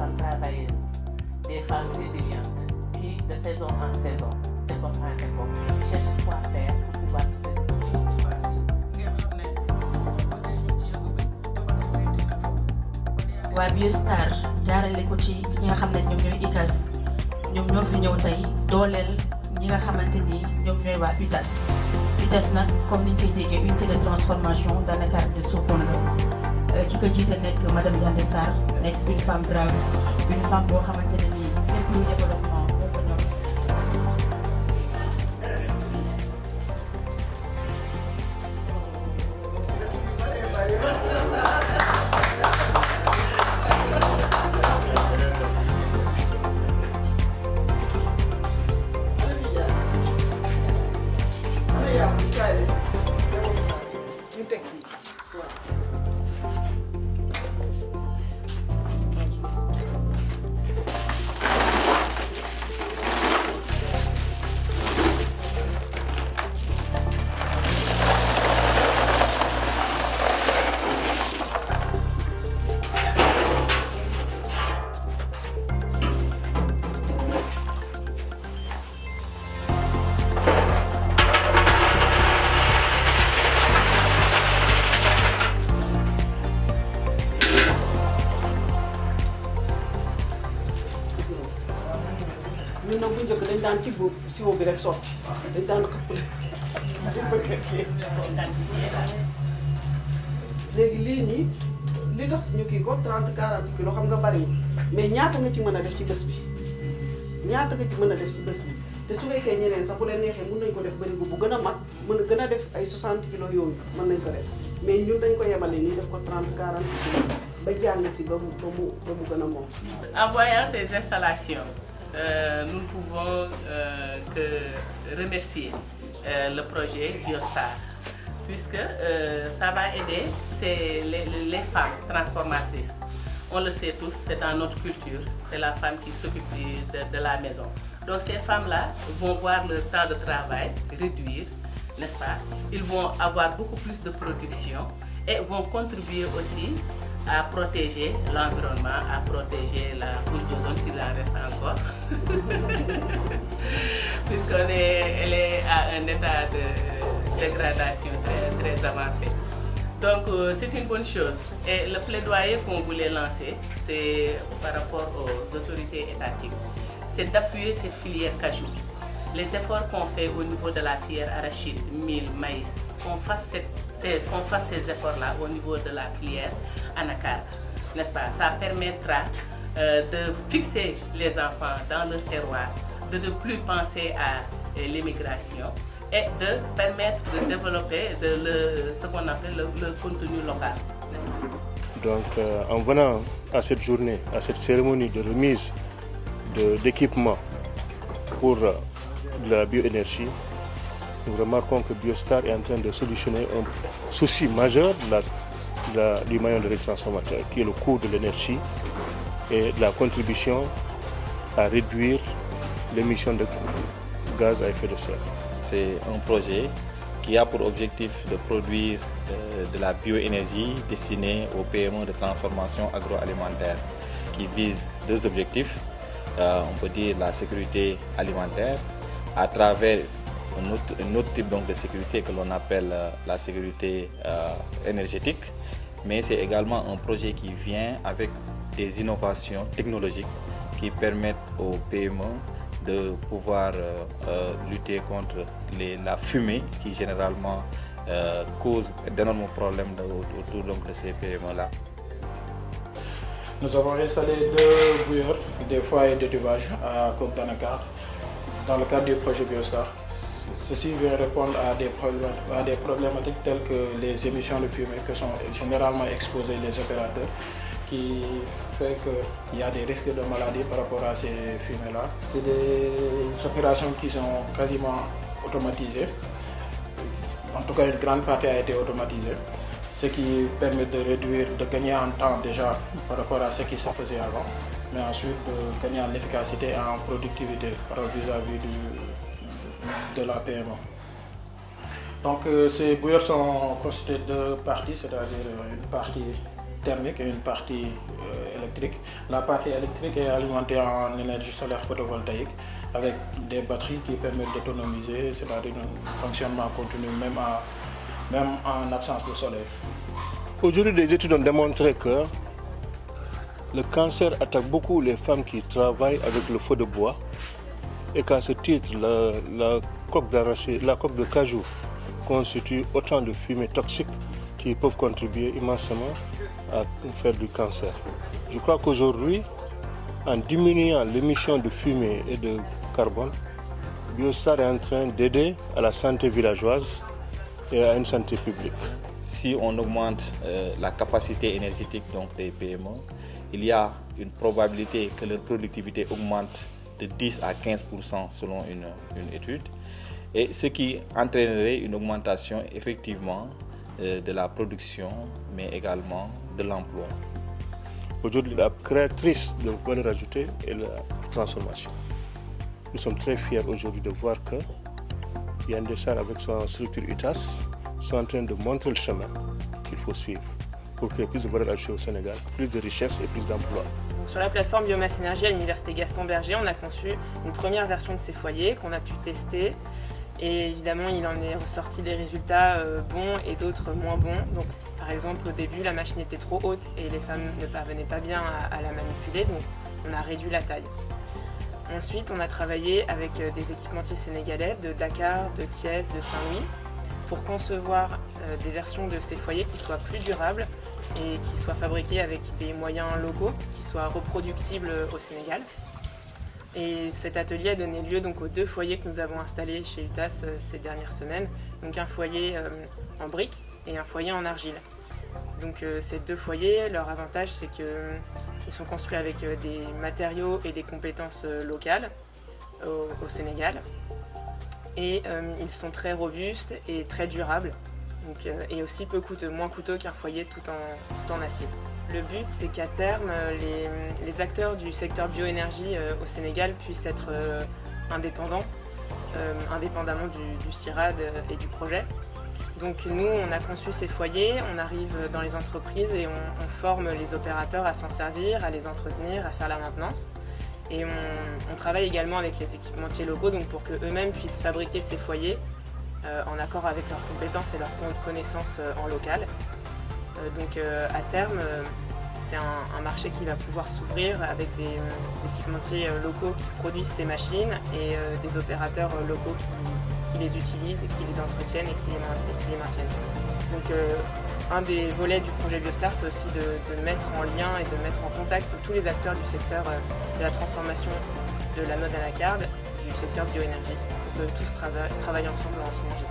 femmes travailleuses, des femmes résilientes qui, de saison en saison, décomprennent et cherchent quoi faire pour pouvoir se waa Biostar jaarale ko ci ñi nga xam ne ñoom ñooy ICAS ñoom ñoo fi ñëw tey dooleel ñi nga xamante ni ñoom ñooy waa UTAS. UTAS nag comme ni ñu koy déggee unité de transformation dans le cadre de Sokone la ki ko jiite nekk madame Yande Sarr nekk une femme brave une femme boo xamante ne nii lépp luy développement moo ko ñor. ñun nag bu njëkk dañ daan tibb siwo bi rek sotti dañ daan xëpp di bëggantee léegi lii nii li tax suñu kii ko 30-40 kilos xam nga bariwul mais ñaata nga ci mën a def ci bés bi ñaata nga ci mën a def ci bés bi te su fekkee ñeneen sax bu leen neexee mën nañ ko def barigo bu gën a mag mën a gën a def ay 60 kilos yooyu mën nañ ko def mais ñun dañ ko yemale nii def ko 30-40 kilos ba jàng si ba mu gën a moom. En voyant ces installations, nous ne pouvons que remercier le projet Biostar, puisque ça va aider les femmes transformatrices. On le sait tous, c'est dans notre culture, c'est la femme qui s'occupe de la maison. Donc ces femmes-là vont voir leur temps de travail réduire, n'est-ce pas? Ils vont avoir beaucoup plus de production et vont contribuer aussi à protéger l'environnement, à protéger la couche d'ozone s'il en reste encore, puisqu'elle est à un état de dégradation très, très avancé. Donc c'est une bonne chose. Et le plaidoyer qu'on voulait lancer, c'est par rapport aux autorités étatiques, c'est d'appuyer cette filière cajou. Les efforts qu'on fait au niveau de la filière arachide, mil, maïs, qu'on fasse ces efforts-là au niveau de la filière anacarde, n'est-ce pas? Ça permettra de fixer les enfants dans leur terroir, de ne plus penser à l'immigration et de permettre de développer ce qu'on appelle le contenu local. Donc en venant à cette journée, à cette cérémonie de remise d'équipements pour la bioénergie, nous remarquons que Biostar est en train de solutionner un souci majeur du maillon de transformateur, qui est le coût de l'énergie et la contribution à réduire l'émission de gaz à effet de serre. C'est un projet qui a pour objectif de produire de la bioénergie destinée aux PME de transformation agroalimentaire, qui vise deux objectifs. On peut dire la sécurité alimentaire à travers un autre type donc de sécurité que l'on appelle la sécurité énergétique, mais c'est également un projet qui vient avec des innovations technologiques qui permettent aux PME de pouvoir lutter contre la fumée qui généralement cause d'énormes problèmes autour donc de ces PME-là. Nous avons installé 2 bouilleurs, des foyers d'élevage à Côte d'Anacarde dans le cadre du projet Biostar. Ceci vient répondre à des problématiques telles que les émissions de fumée que sont généralement exposés les opérateurs, qui fait qu'il y a des risques de maladie par rapport à ces fumées-là. C'est des opérations qui sont quasiment automatisées. En tout cas, une grande partie a été automatisée, ce qui permet de réduire, de gagner en temps déjà par rapport à ce qui se faisait avant, mais ensuite de gagner en efficacité et en productivité vis-à-vis de la PME. Donc ces bouilleurs sont constitués de 2 parties, c'est-à-dire une partie thermique et une partie électrique. La partie électrique est alimentée en énergie solaire photovoltaïque avec des batteries qui permettent d'autonomiser, c'est-à-dire un fonctionnement continu même en absence de soleil. Aujourd'hui, des études ont démontré que le cancer attaque beaucoup les femmes qui travaillent avec le feu de bois et qu'à ce titre, la coque de cajou constitue autant de fumées toxiques qui peuvent contribuer immensément à faire du cancer. Je crois qu'aujourd'hui, en diminuant l'émission de fumée et de carbone, Biostar est en train d'aider à la santé villageoise et à une santé publique. Si on augmente la capacité énergétique donc, des PME, il y a une probabilité que leur productivité augmente de 10 à 15% selon une étude, et ce qui entraînerait une augmentation effectivement de la production, mais également de l'emploi. Aujourd'hui, la créatrice de valeur ajoutée est la transformation. Nous sommes très fiers aujourd'hui de voir que Yann Dessart, avec son structure UTAS, sont en train de montrer le chemin qu'il faut suivre pour qu'il y ait plus de valeur ajoutée au Sénégal, plus de richesse et plus d'emplois. Sur la plateforme Biomasse Énergie à l'Université Gaston Berger, on a conçu une première version de ces foyers qu'on a pu tester. Et évidemment, il en est ressorti des résultats bons et d'autres moins bons. Donc, par exemple, au début, la machine était trop haute et les femmes ne parvenaient pas bien à la manipuler, donc on a réduit la taille. Ensuite, on a travaillé avec des équipementiers sénégalais de Dakar, de Thiès, de Saint-Louis pour concevoir des versions de ces foyers qui soient plus durables et qui soient fabriqués avec des moyens locaux, qui soient reproductibles au Sénégal. Et cet atelier a donné lieu donc aux 2 foyers que nous avons installés chez UTAS ces dernières semaines. Donc un foyer en briques et un foyer en argile. Donc ces 2 foyers, leur avantage c'est qu'ils sont construits avec des matériaux et des compétences locales au Sénégal. Et ils sont très robustes et très durables. Donc, et aussi peu coûteux, moins coûteux qu'un foyer tout en acier. Le but, c'est qu'à terme, les acteurs du secteur bioénergie au Sénégal puissent être indépendamment du CIRAD et du projet. Donc nous, on a conçu ces foyers, on arrive dans les entreprises et on forme les opérateurs à s'en servir, à les entretenir, à faire la maintenance. Et on travaille également avec les équipementiers locaux donc pour qu'eux-mêmes puissent fabriquer ces foyers en accord avec leurs compétences et leurs connaissances en local. Donc à terme, c'est un marché qui va pouvoir s'ouvrir avec des équipementiers locaux qui produisent ces machines et des opérateurs locaux qui les utilisent, et qui les entretiennent et qui les maintiennent. Donc un des volets du projet Biostar, c'est aussi de mettre en lien et de mettre en contact tous les acteurs du secteur de la transformation de l'anode anacarde, du secteur bioénergie, pour que tous travaillent ensemble en synergie.